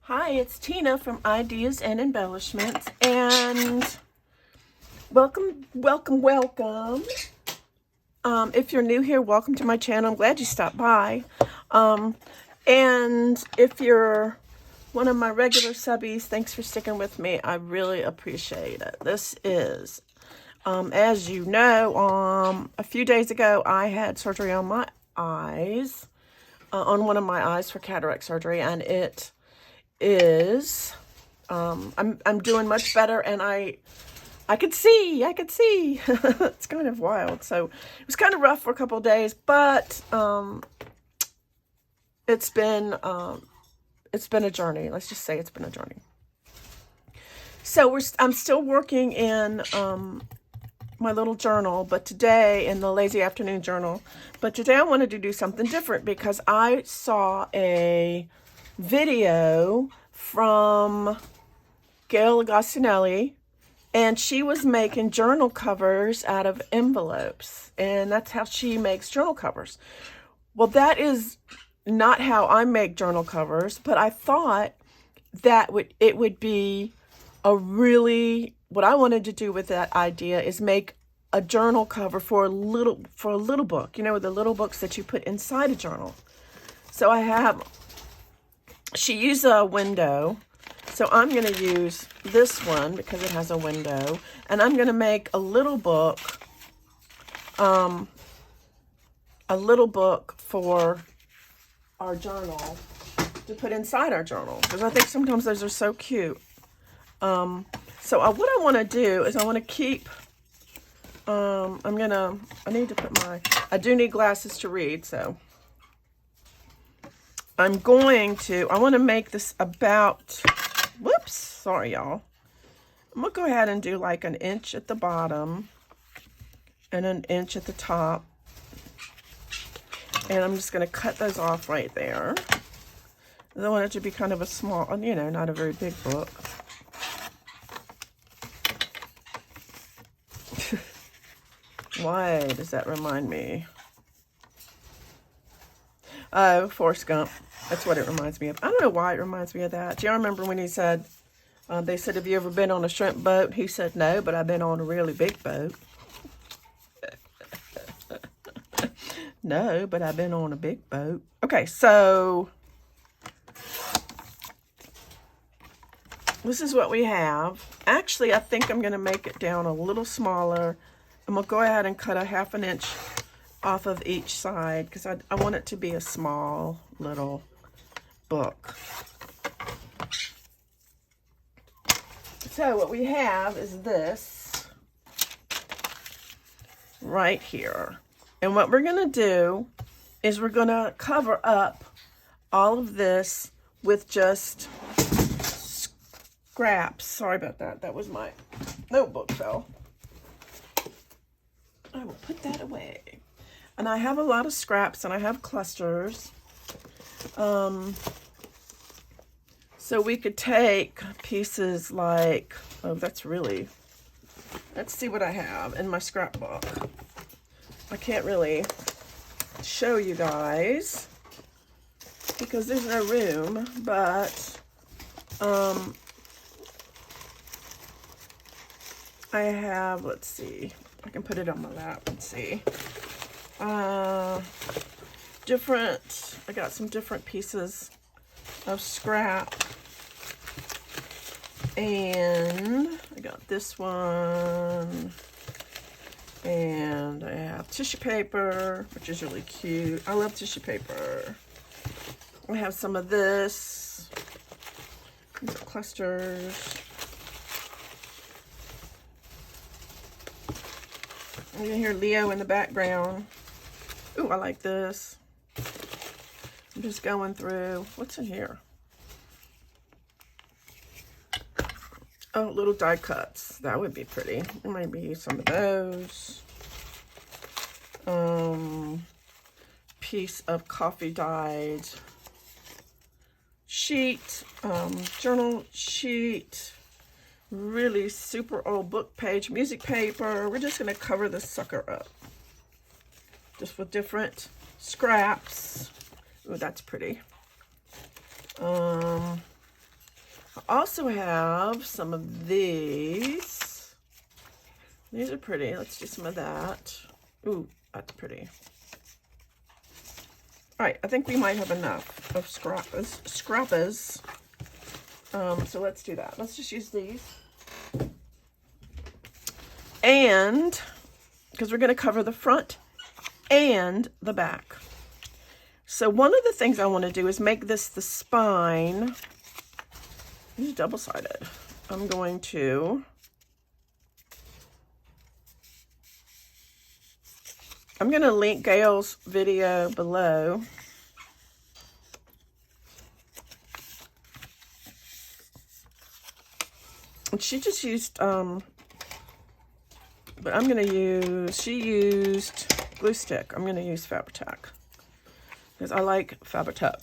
Hi, it's Tina from Ideas and Embellishments, and welcome. If you're new here, welcome to my channel. I'm glad you stopped by. And if you're one of my regular subbies, thanks for sticking with me. I really appreciate it. This is, as you know, a few days ago, I had surgery on my eyes, on one of my eyes for cataract surgery, and it is I'm doing much better, and I could see it's kind of wild. So it was kind of rough for a couple of days, but it's been a journey. Let's just say it's been a journey. So I'm still working in my little journal, but today, in the lazy afternoon journal, but today I wanted to do something different because I saw a video from Gail Agostinelli, and she was making journal covers out of envelopes, and that's how she makes journal covers. Well, that is not how I make journal covers, but I thought that it would be what I wanted to do with that idea is make a journal cover for a little book, you know, the little books that you put inside a journal. So she used a window, so I'm going to use this one because it has a window, and I'm going to make a little book for our journal to put inside our journal, because I think sometimes those are so cute. So what I want to do is I want to keep, I do need glasses to read, so I want to make this about, whoops, sorry y'all. I'm going to go ahead and do like an inch at the bottom and an inch at the top. And I'm just going to cut those off right there. I want it to be kind of a small, you know, not a very big book. Why does that remind me? Oh, Forrest Gump. That's what it reminds me of. I don't know why it reminds me of that. Do y'all remember when he said, they said, have you ever been on a shrimp boat? He said, no, but I've been on a really big boat. No, but I've been on a big boat. Okay, so this is what we have. Actually, I think I'm going to make it down a little smaller. I'm going to go ahead and cut a ½ inch off of each side because I want it to be a small little book. So what we have is this right here. And what we're going to do is we're going to cover up all of this with just scraps. Sorry about that. That was my notebook fell. I will put that away. And I have a lot of scraps, and I have clusters. So we could take pieces like, let's see what I have in my scrapbook. I can't really show you guys because there's no room, but I have, let's see, I can put it on my lap and see. I got some different pieces of scrap, and I got this one, and I have tissue paper, which is really cute. I love tissue paper. I have some of this. These are clusters. You can hear Leo in the background. Ooh, I like this. I'm just going through. What's in here? Oh, little die cuts. That would be pretty. Maybe some of those. Piece of coffee dyed sheet. Journal sheet. Really super old book page. Music paper. We're just going to cover this sucker up. Just with different scraps. Ooh, that's pretty. I also have some of these. These are pretty. Let's do some of that. Ooh, that's pretty. All right, I think we might have enough of scrappers. So let's do that. Let's just use these. And, because we're going to cover the front and the back. So one of the things I want to do is make this the spine. This is double-sided. I'm going to link Gail's video below. And she just used, but I'm going to use, she used glue stick. I'm going to use Fabri-Tac because I like Fabri-Tac.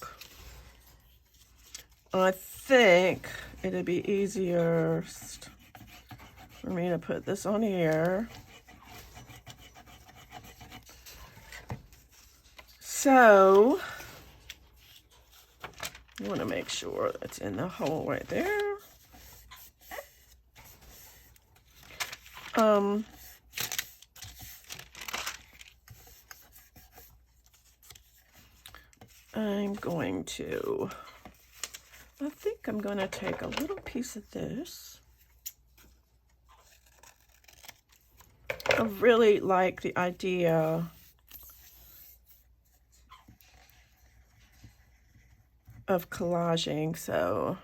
I think it'd be easier for me to put this on here. So, you want to make sure it's in the hole right there. I think I'm going to take a little piece of this. I really like the idea of collaging, so,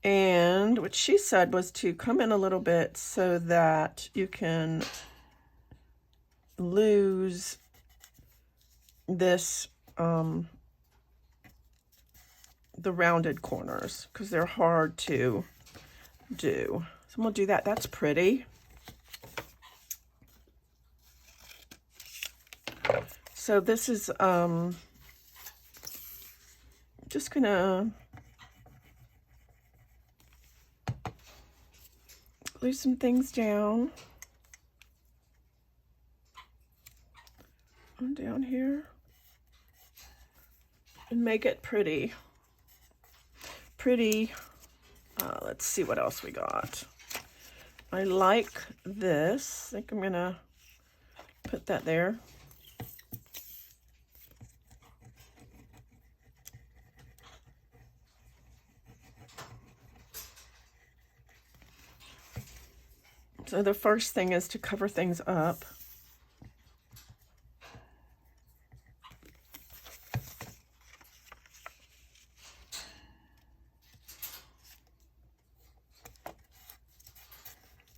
and what she said was to come in a little bit so that you can lose this, the rounded corners, because they're hard to do. So I'm gonna do that. That's pretty. So this is just gonna glue some things down down here and make it pretty. Let's see what else we got. I like this. I think I'm gonna put that there. So the first thing is to cover things up.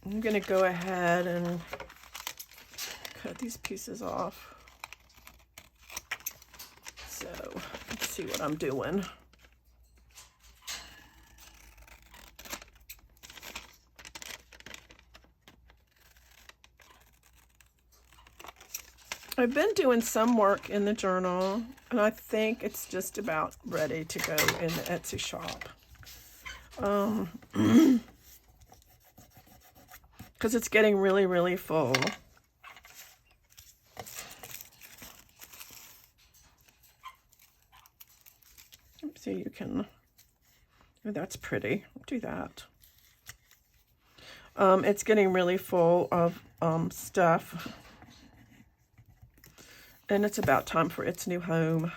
I'm going to go ahead and cut these pieces off. So let's see what I'm doing. I've been doing some work in the journal, and I think it's just about ready to go in the Etsy shop. Because it's getting really, really full. So you can, oh, that's pretty. I'll do that. It's getting really full of stuff. And it's about time for its new home.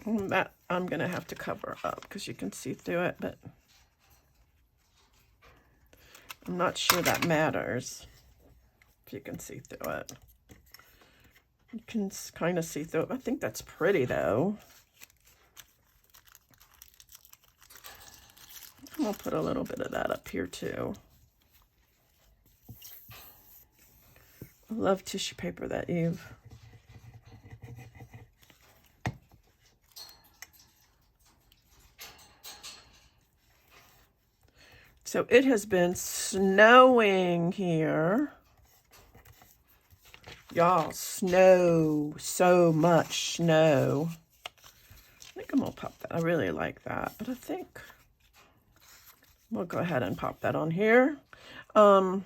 That I'm going to have to cover up because you can see through it, but I'm not sure that matters if you can see through it. You can kind of see through it. I think that's pretty, though. I'm going to put a little bit of that up here, too. I love tissue paper that you've... So it has been snowing here. Y'all, snow, so much snow. I think I'm gonna pop that. I really like that, but I think we'll go ahead and pop that on here. And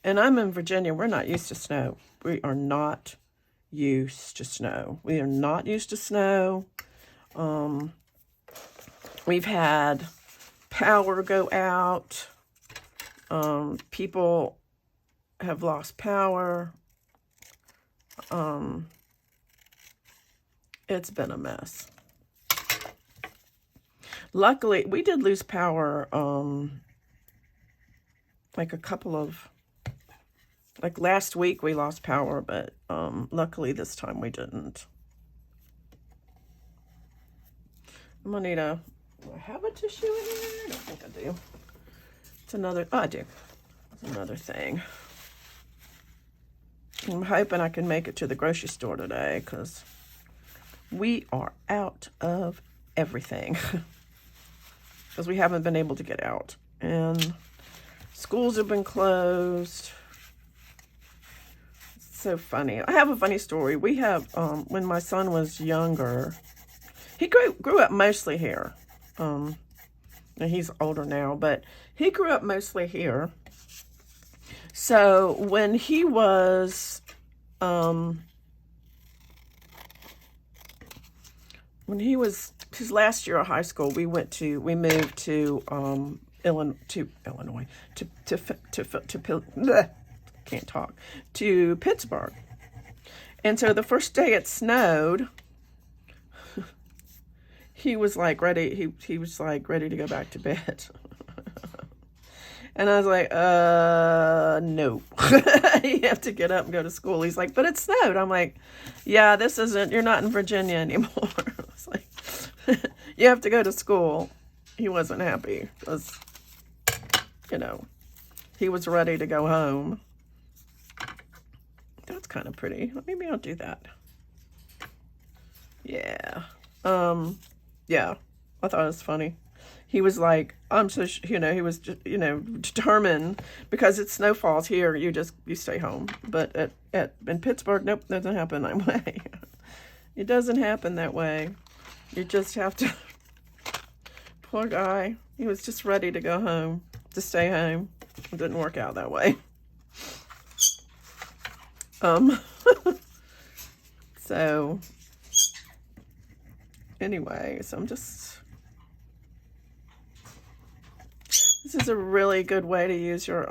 And I'm in Virginia. We're not used to snow. We are not used to snow. We are not used to snow. We've had power go out. People have lost power. It's been a mess. Luckily, we did lose power, like last week we lost power, but luckily this time we didn't. I'm gonna need do I have a tissue in here? I don't think I do. It's another, oh, I do. It's another thing. I'm hoping I can make it to the grocery store today because we are out of everything. Because we haven't been able to get out. And schools have been closed. It's so funny. I have a funny story. We have, when my son was younger, he grew up mostly here. And he's older now, but he grew up mostly here. So when he was, his last year of high school, we moved to Illinois, to Pittsburgh. And so the first day it snowed, he was like ready. He was like ready to go back to bed. And I was like, no, you have to get up and go to school. He's like, but it snowed. I'm like, yeah, you're not in Virginia anymore. I was like, you have to go to school. He wasn't happy because, he was ready to go home. That's kind of pretty. Maybe I'll do that. Yeah. Yeah, I thought it was funny. He was like, he was, determined because it snowfalls here, you stay home. But in Pittsburgh, nope, doesn't happen that way. It doesn't happen that way. You just have to, poor guy, he was just ready to go home, to stay home. It didn't work out that way. So, anyway, so this is a really good way to use your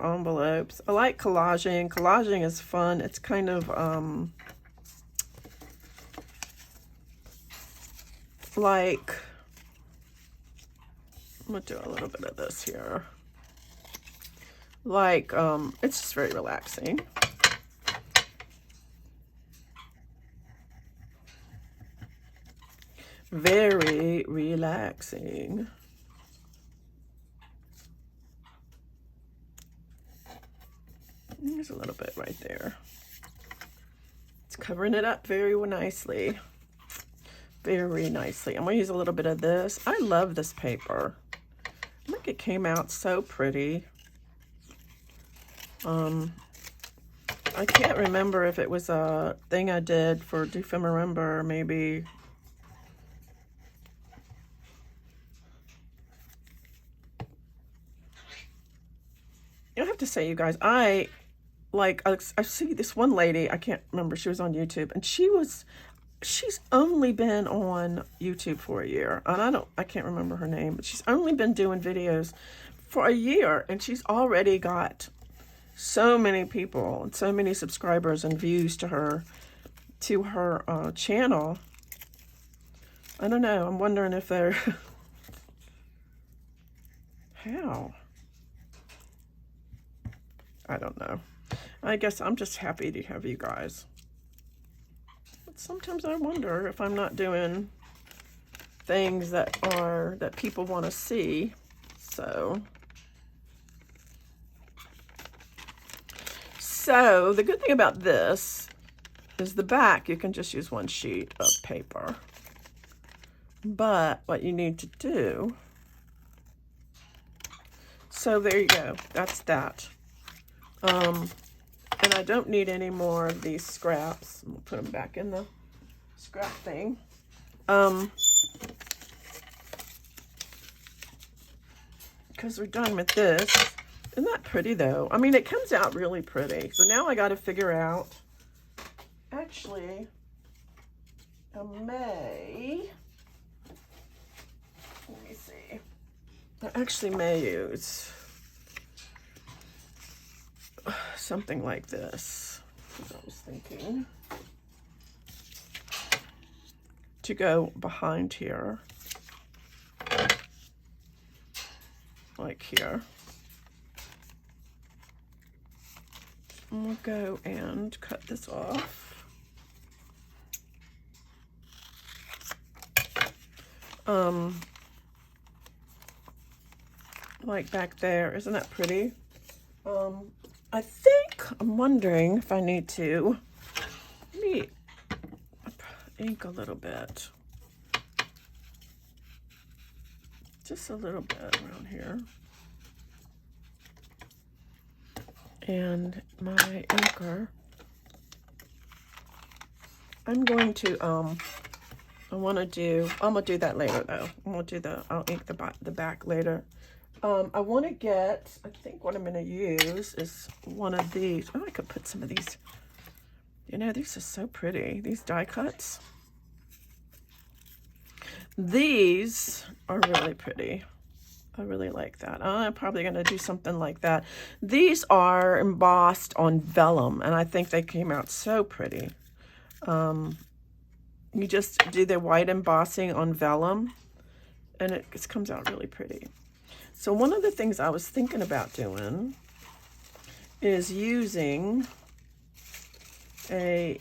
envelopes. I like collaging. Collaging is fun. It's kind of like, I'm gonna do a little bit of this here. Like, it's just very relaxing. Very relaxing. There's a little bit right there. It's covering it up very nicely. Very nicely. I'm going to use a little bit of this. I love this paper. I think it came out so pretty. I can't remember if it was a thing I did for Do Remember, maybe. I have to say, you guys, I see this one lady, I can't remember, she was on YouTube, and she's only been on YouTube for a year, and I can't remember her name, but she's only been doing videos for a year, and she's already got so many people and so many subscribers and views to her channel. I don't know, I'm wondering if they're how? I don't know. I guess I'm just happy to have you guys. But sometimes I wonder if I'm not doing things that people want to see. So the good thing about this is the back, you can just use one sheet of paper. But what you need to do, so there you go. That's that. And I don't need any more of these scraps. I'm gonna put them back in the scrap thing. Because we're done with this. Isn't that pretty though? I mean, it comes out really pretty. So now I got to figure out, actually, I may, let me see. I actually may use something like this. I was thinking to go behind here, like here. And we'll go and cut this off. Like back there, isn't that pretty? I think, I'm wondering if I need to, maybe ink a little bit. Just a little bit around here. And my inker, I'm going to, I'm gonna do that later though. I'll ink the back later. I want to get, I think what I'm going to use is one of these. Oh, I could put some of these, you know, these are so pretty. These die cuts. These are really pretty. I really like that. I'm probably going to do something like that. These are embossed on vellum, and I think they came out so pretty. You just do the white embossing on vellum, and it just comes out really pretty. So one of the things I was thinking about doing is using a,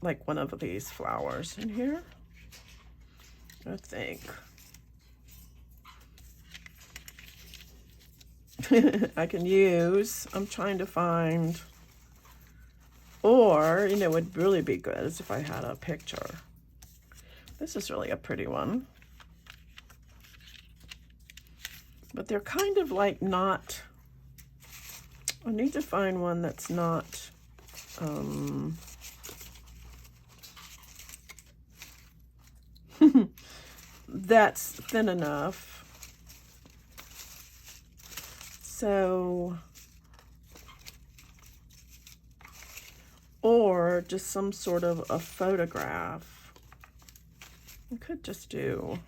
like one of these flowers in here, I think. I can use, I'm trying to find, or, you know, it would really be good is if I had a picture. This is really a pretty one. But they're kind of like not, I need to find one that's not, that's thin enough. So, or just some sort of a photograph. I could just do,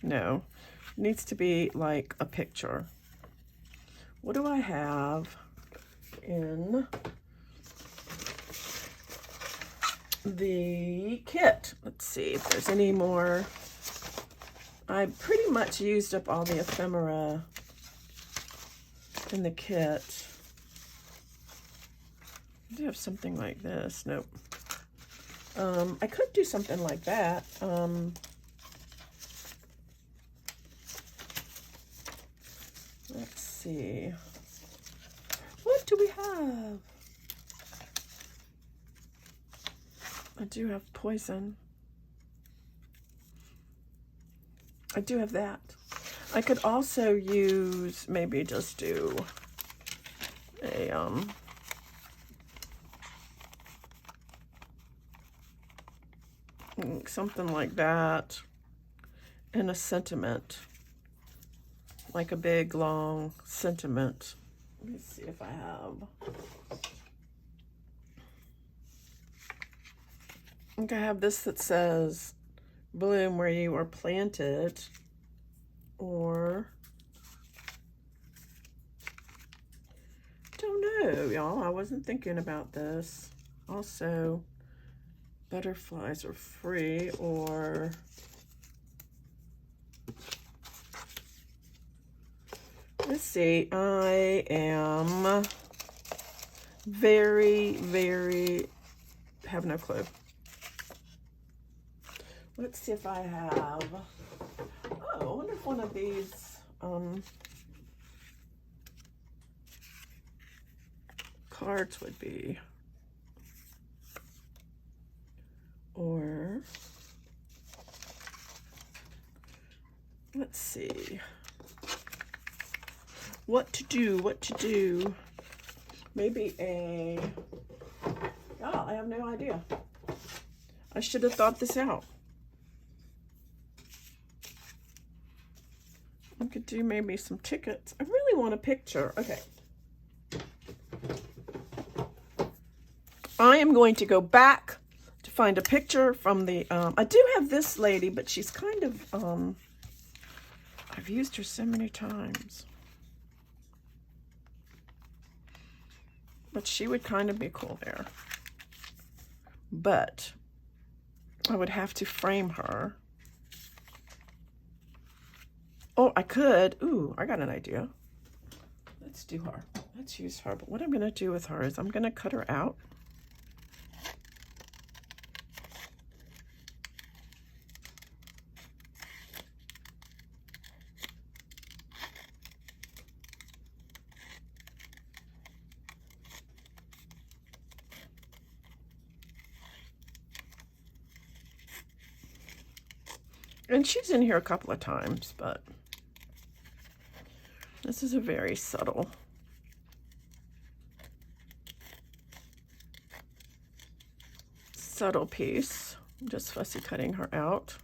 no, it needs to be like a picture. What do I have in the kit? Let's see if there's any more. I pretty much used up all the ephemera in the kit. I do have something like this. Nope. I could do something like that. Let's see. What do we have? I do have poison. I do have that. I could also use, maybe just do a, something like that, and a sentiment, like a big long sentiment. Let me see if I have. I think I have this that says bloom where you are planted, or don't know, y'all. I wasn't thinking about this. Also, butterflies are free, or let's see. I am very have no clue. Let's see if I have, oh, I wonder if one of these cards would be, or let's see, what to do, maybe a, oh, I have no idea. I should have thought this out. I could do maybe some tickets. I really want a picture. Okay. I am going to go back to find a picture from the, I do have this lady, but she's kind of, I've used her so many times. But she would kind of be cool there. But I would have to frame her. Oh, I could. Ooh, I got an idea. Let's do her. Let's use her. But what I'm going to do with her is I'm going to cut her out. And she's in here a couple of times, but this is a very subtle piece. I'm just fussy cutting her out.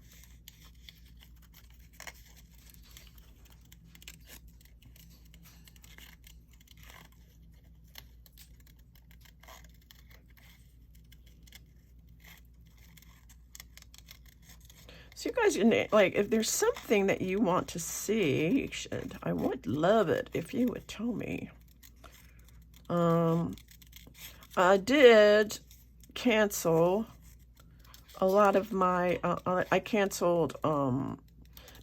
So you guys, like, if there's something that you want to see, I would love it if you would tell me. I did cancel a lot of my, I canceled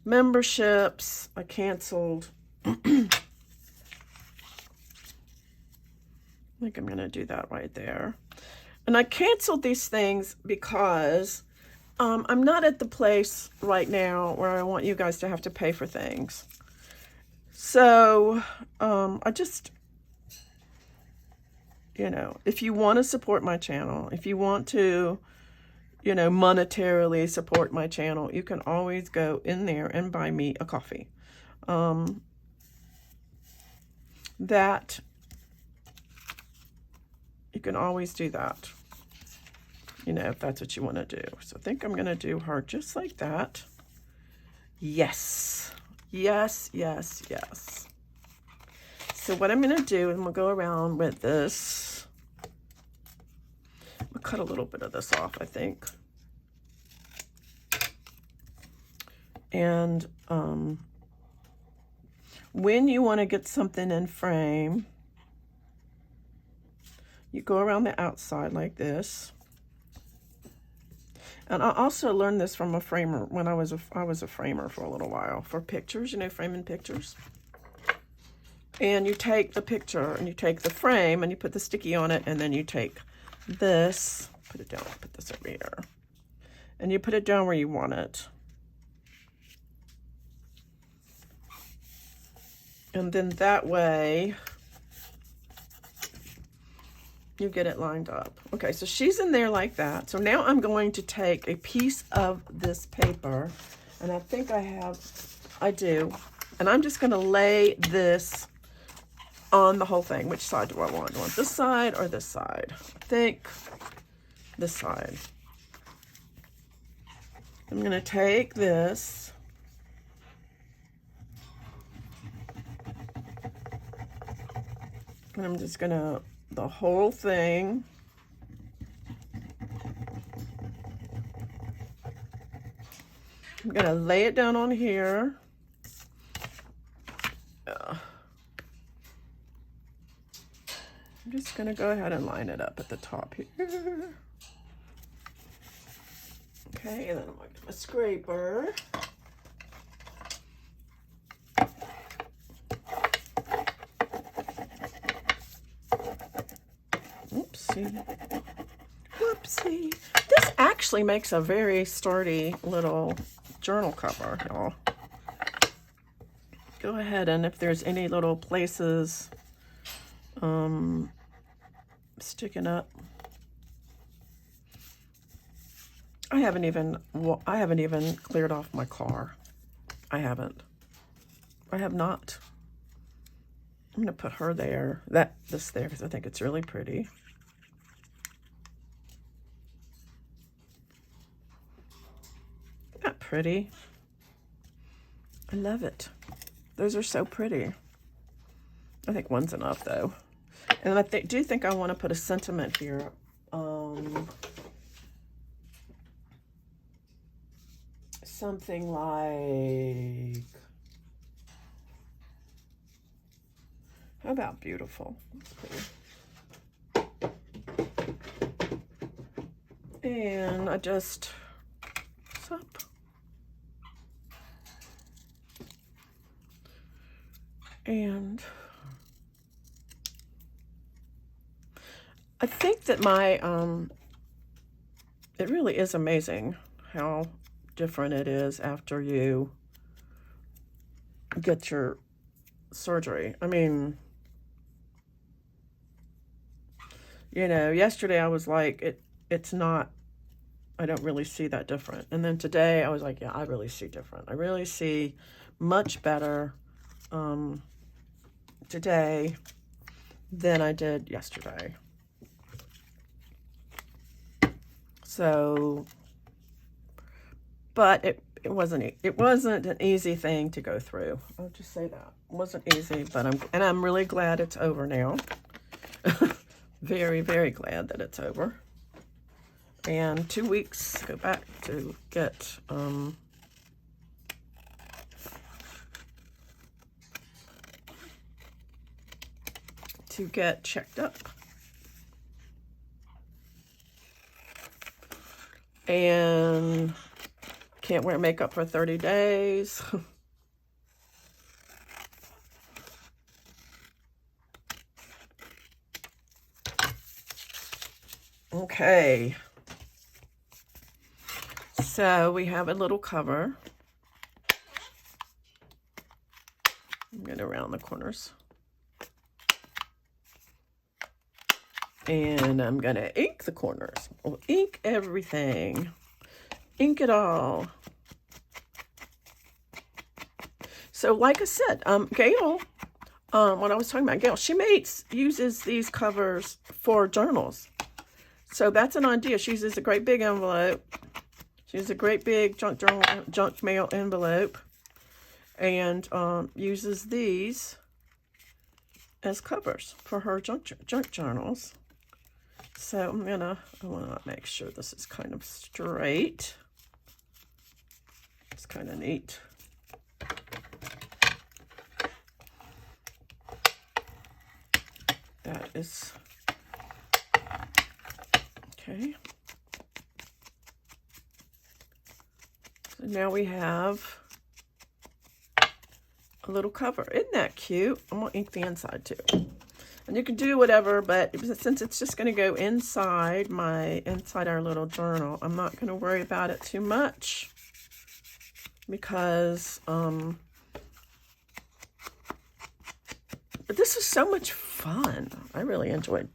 memberships. I canceled, I think I'm going to do that right there. And I canceled these things because I'm not at the place right now where I want you guys to have to pay for things. So I just, you know, if you want to support my channel, if you want to, you know, monetarily support my channel, you can always go in there and buy me a coffee. That, you can always do that. You know, if that's what you want to do. So I think I'm going to do her just like that. Yes. Yes, yes, yes. So what I'm going to do is I'm going to go around with this. I'm going to cut a little bit of this off, I think. And when you want to get something in frame, you go around the outside like this. And I also learned this from a framer when I was a framer for a little while for pictures, you know, framing pictures. And you take the picture and you take the frame and you put the sticky on it, and then you take this, put it down, put this over here, and you put it down where you want it. And then that way you get it lined up. Okay, so she's in there like that. So now I'm going to take a piece of this paper, and I think I do, and I'm just going to lay this on the whole thing. Which side do I want? Do I want this side or this side? I think this side. I'm going to take this, and I'm just going to, the whole thing. I'm going to lay it down on here. I'm just going to go ahead and line it up at the top here. Okay, and then I'm going to get my scraper. Oopsie. Whoopsie. This actually makes a very sturdy little journal cover, y'all. Go ahead, and if there's any little places sticking up, I haven't even cleared off my car. I have not. I'm gonna put her there, this there, because I think it's really pretty. Isn't that pretty? I love it. Those are so pretty. I think one's enough though. And I do think I want to put a sentiment here. Something like, how about beautiful? That's pretty. And I just up. And I think that my, it really is amazing how different it is after you get your surgery. I mean, you know, yesterday I was like, it's not, I don't really see that different. And then today I was like, yeah, I really see different. I really see much better today than I did yesterday. So, but it wasn't an easy thing to go through. I'll just say that. It wasn't easy, but I'm really glad it's over now. Very, very glad that it's over. And 2 weeks, go back to get checked up. And can't wear makeup for 30 days. Okay. So we have a little cover. Get around the corners. And I'm going to ink the corners. We'll ink everything. Ink it all. So like I said, Gail, what I was talking about, Gail, she uses these covers for journals. So that's an idea. She uses a great big envelope. She uses a great big junk mail envelope. And uses these as covers for her junk journals. So I want to make sure this is kind of straight. It's kind of neat. That is, okay. So now we have a little cover. Isn't that cute? I'm going to ink the inside too. And you can do whatever, but since it's just going to go inside our little journal, I'm not going to worry about it too much because but this is so much fun. I really enjoyed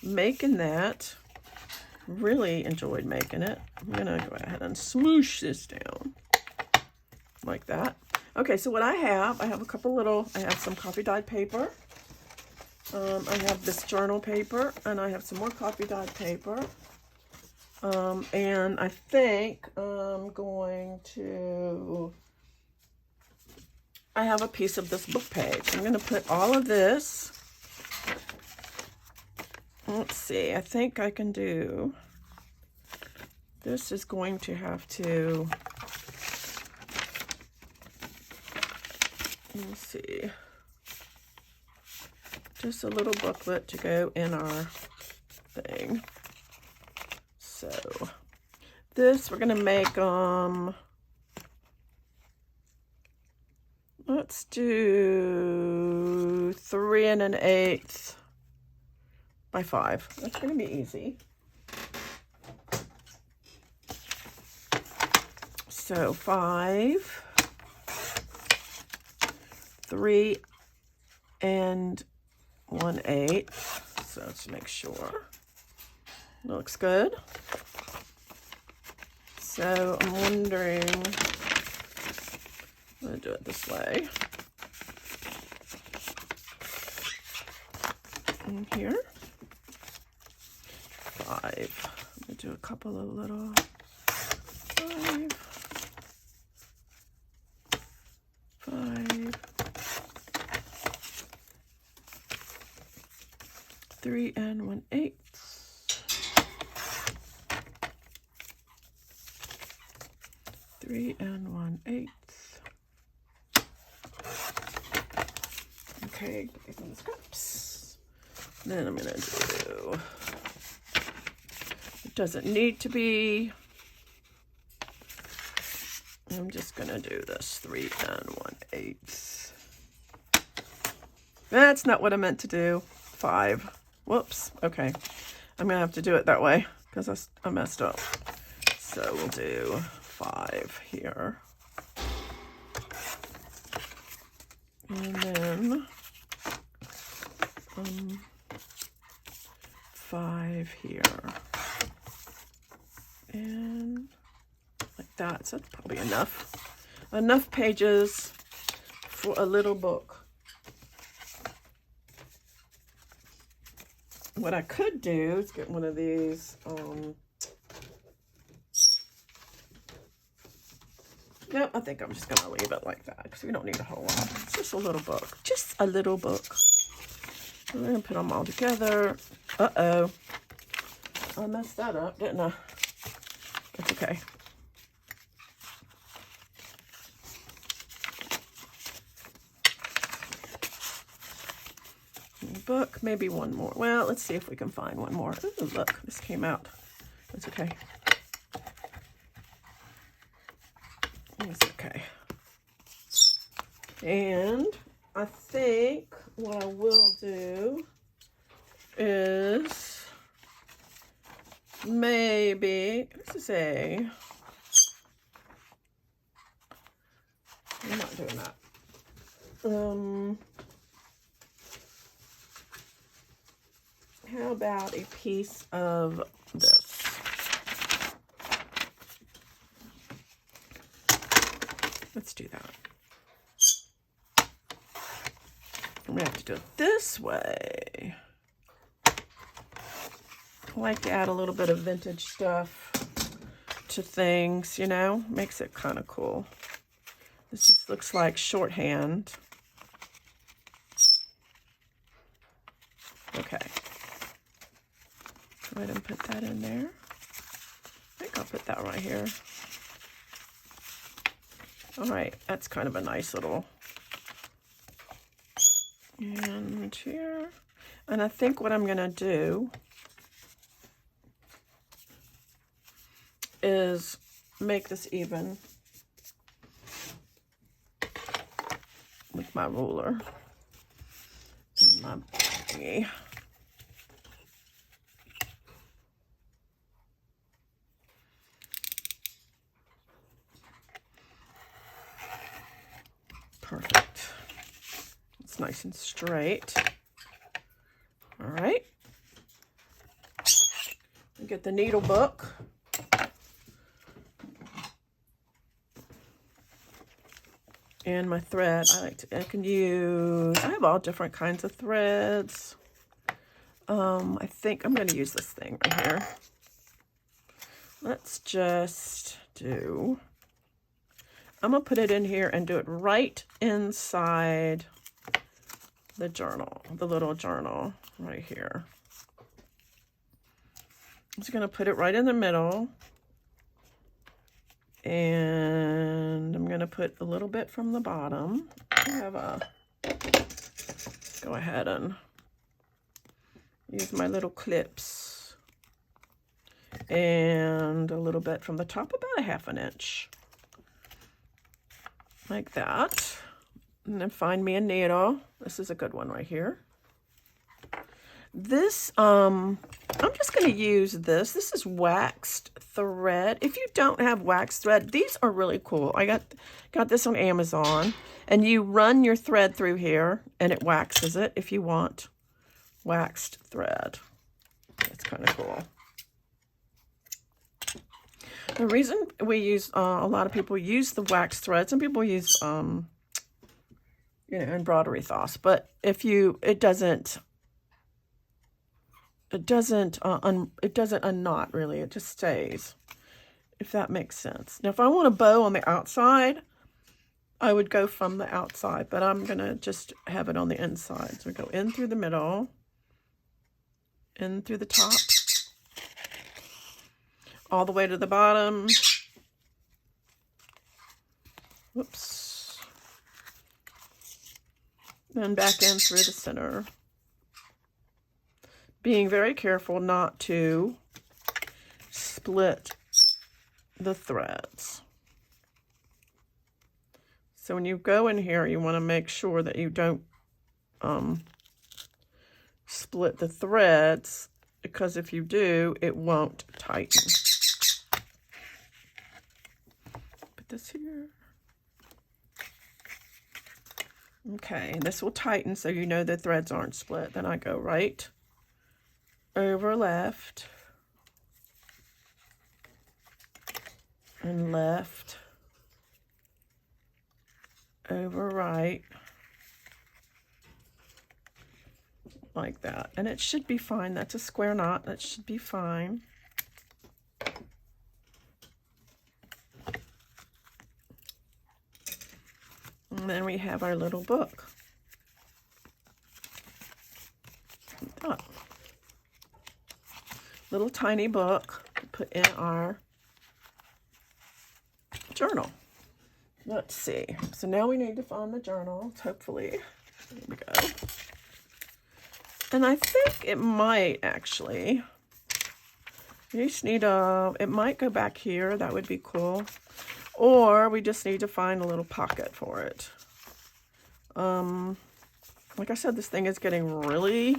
making that. Really enjoyed making it. I'm going to go ahead and smoosh this down like that. Okay, so what I have a couple little, I have some coffee dyed paper. I have this journal paper, and I have some more coffee dyed paper. And I think I'm going to, I have a piece of this book page. I'm going to put all of this, let's see, I think I can do, this is going to have to, let me see, just a little booklet to go in our thing. So this, we're going to make, let's do 3 1/8 by 5. That's going to be easy. So 5, 3 1/8. So let's make sure. Looks good. So I'm wondering, I'm going to do it this way. In here. 5. I'm going to do a couple of little 5. 5. 3 1/8. 3 1/8. Okay, put these in the scraps. Then I'm gonna do, it doesn't need to be, I'm just gonna do this 3 1/8. That's not what I meant to do. 5. Whoops. Okay. I'm gonna have to do it that way because I messed up. So we'll do 5 here. And then 5 here. And like that. So that's probably enough. Enough pages for a little book. What I could do is get one of these, nope, I think I'm just going to leave it like that because we don't need a whole lot. It's just a little book. Just a little book. We're going to put them all together. Uh-oh. I messed that up, didn't I? That's okay. Book, maybe one more. Well, let's see if we can find one more. Ooh, look, this came out. That's okay. It's okay. And I think what I will do is maybe, this is a, I'm not doing that. How about a piece of this? Let's do that. I'm gonna have to do it this way. I like to add a little bit of vintage stuff to things, you know, makes it kind of cool. This just looks like shorthand. Okay. Go ahead and put that in there. I think I'll put that right here. All right, that's kind of a nice little, and here. And I think what I'm gonna do is make this even with my ruler and my thingy. Perfect. It's nice and straight. All right. Get the needle book. And my thread. I have all different kinds of threads. I think I'm going to use this thing right here. Let's just do, I'm going to put it in here and do it right inside the journal, the little journal right here. I'm just going to put it right in the middle. And I'm going to put a little bit from the bottom. I have a, go ahead and use my little clips. And a little bit from the top, about 1/2 inch. Like that. And then find me a needle. This is a good one right here. This, I'm just going to use this. This is waxed thread. If you don't have waxed thread, these are really cool. I got this on Amazon. And you run your thread through here, and it waxes it if you want waxed thread. That's kind of cool. The reason we use, a lot of people use the waxed thread. Some people use, you know, embroidery floss. But if you, it doesn't unknot really. It just stays, if that makes sense. Now, if I want a bow on the outside, I would go from the outside, but I'm going to just have it on the inside. So we go in through the middle in through the top, all the way to the bottom. Whoops. And back in through the center. Being very careful not to split the threads. So when you go in here, you want to make sure that you don't split the threads, because if you do, it won't tighten. Put this here. Okay, and this will tighten so you know the threads aren't split. Then I go right over left and left over right, like that, and it should be fine. That's a square knot. That should be fine. And then we have our little book. Oh. Little tiny book to put in our journal. Let's see. So now we need to find the journal, hopefully. There we go. And I think it might actually, you just need it might go back here. That would be cool. Or we just need to find a little pocket for it. Like I said, this thing is getting really,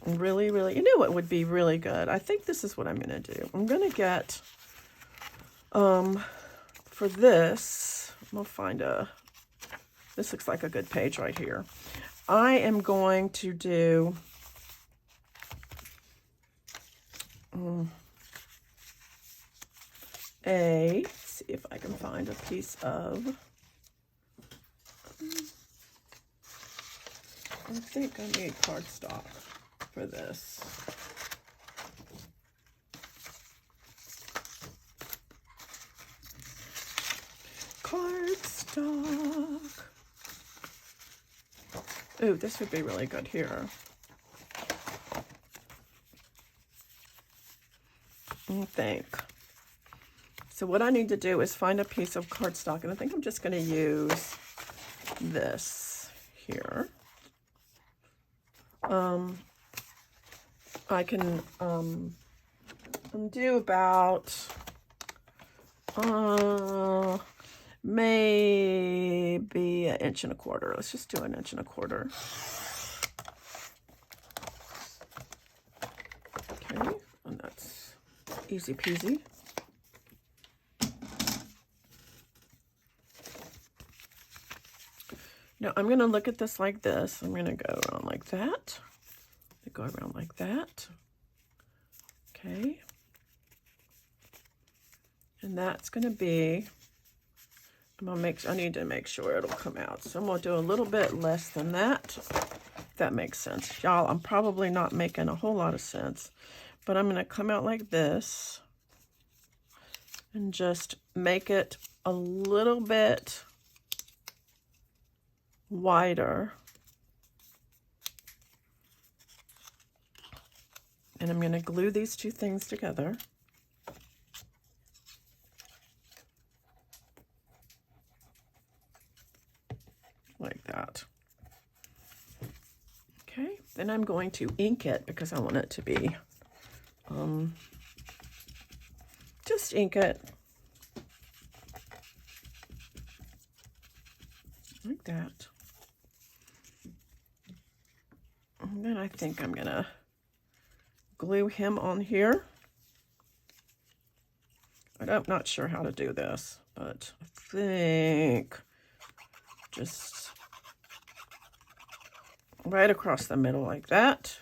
you know what would be really good? I think this is what I'm going to do. I'm going to get, for this, we'll find this looks like a good page right here. I am going to do, let's see if I can find a piece of, I think I need cardstock for this. Cardstock. Ooh, this would be really good here. I think. So what I need to do is find a piece of cardstock, and I think I'm just going to use this here. I can do about maybe 1.25 inches. Let's just do 1.25 inches. Okay, and that's easy peasy. Now I'm going to look at this like this. I'm going to go around like that. Go around like that. Okay. And that's going to be, I need to make sure it'll come out. So I'm going to do a little bit less than that. If that makes sense. Y'all, I'm probably not making a whole lot of sense, but I'm going to come out like this and just make it a little bit wider. And I'm going to glue these two things together. Like that. Okay, then I'm going to ink it because I want it to be, just ink it. Like that. And then I think I'm going to glue him on here. I'm not sure how to do this, but I think just right across the middle like that.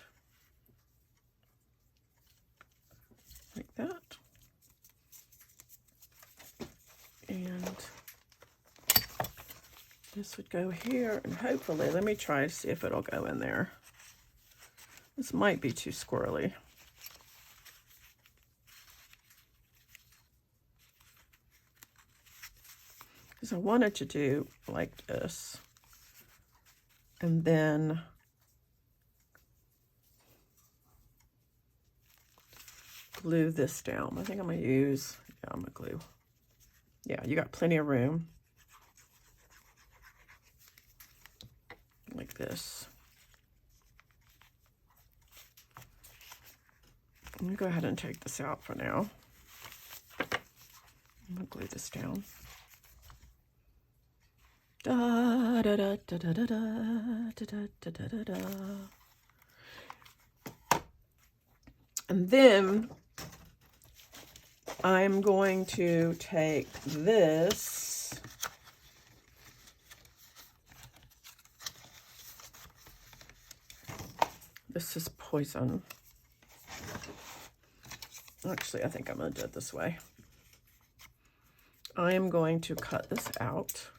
Like that. And this would go here, and hopefully, let me try to see if it'll go in there. This might be too squirrely. Because I wanted to do like this. And then glue this down. I think I'm going to use, yeah, I'm going to glue. Yeah, you got plenty of room. Like this. I'm going to go ahead and take this out for now. I'm going to glue this down. Da, da, da, da, da, da, da, da, da, da, da. And then I'm going to take this is poison. Actually, I think I'm going to do it this way. I am going to cut this out.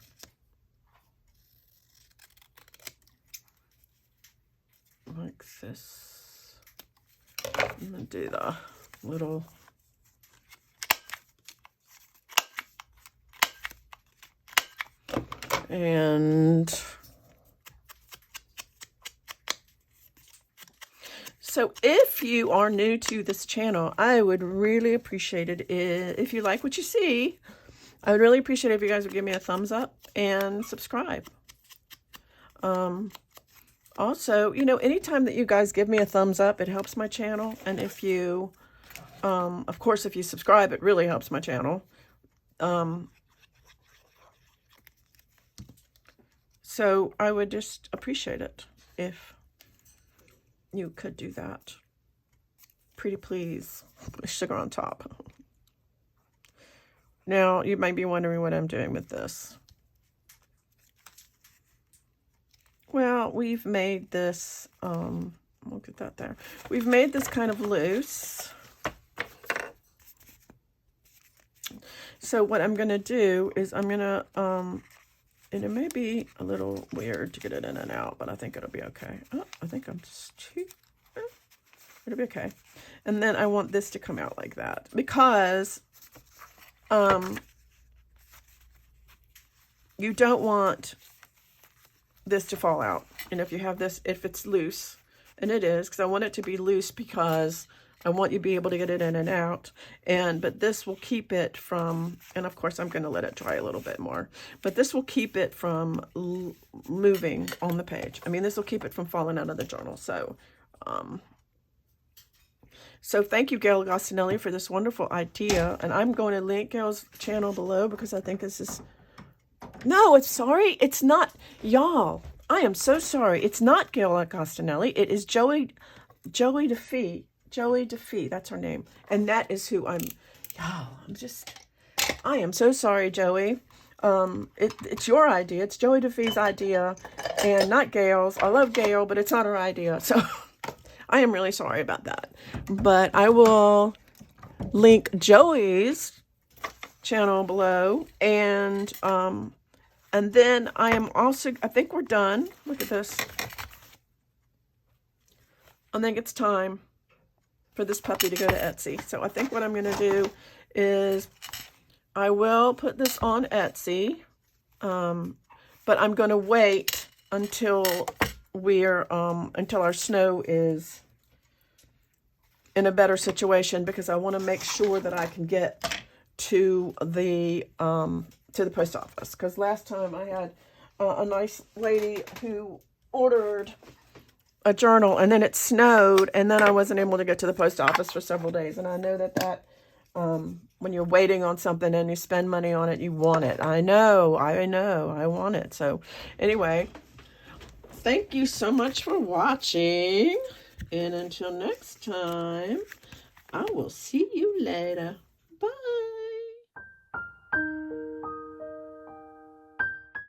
Like this. I'm going to do the little and so if you are new to this channel, I would really appreciate it if you like what you see. I would really appreciate it if you guys would give me a thumbs up and subscribe. Also, you know, anytime that you guys give me a thumbs up, it helps my channel. And if you, of course, if you subscribe, it really helps my channel. So I would just appreciate it if you could do that. Pretty please. Sugar on top. Now, you might be wondering what I'm doing with this. Well, we've made this, look at that there. We've made this kind of loose. So what I'm going to do is I'm going to, and it may be a little weird to get it in and out, but I think it'll be okay. Oh, I think I'm just too, it'll be okay. And then I want this to come out like that because, you don't want this to fall out. And if you have this, if it's loose, and it is, because I want it to be loose because I want you to be able to get it in and out. But this will keep it from, and of course I'm going to let it dry a little bit more, but this will keep it from moving on the page. I mean, this will keep it from falling out of the journal. So, so thank you, Gail Gostinelli, for this wonderful idea. And I'm going to link Gail's channel below because I think this is, no, it's sorry. It's not, y'all. I am so sorry. It's not Gail Gostinelli. It is Joie DeFee. Joie DeFee, that's her name. And that is who I'm, y'all, I am so sorry, Joey. It's your idea. It's Joie DeFee's idea and not Gail's. I love Gail, but it's not her idea. So I am really sorry about that. But I will link Joey's channel below. And then I am also, I think we're done. Look at this. I think it's time for this puppy to go to Etsy. So I think what I'm going to do is I will put this on Etsy, but I'm going to wait until until our snow is in a better situation, because I want to make sure that I can get to the post office. Because last time I had a nice lady who ordered a journal and then it snowed and then I wasn't able to get to the post office for several days. And I know that when you're waiting on something and you spend money on it, you want it. I know, I want it. So anyway, thank you so much for watching. And until next time, I will see you later.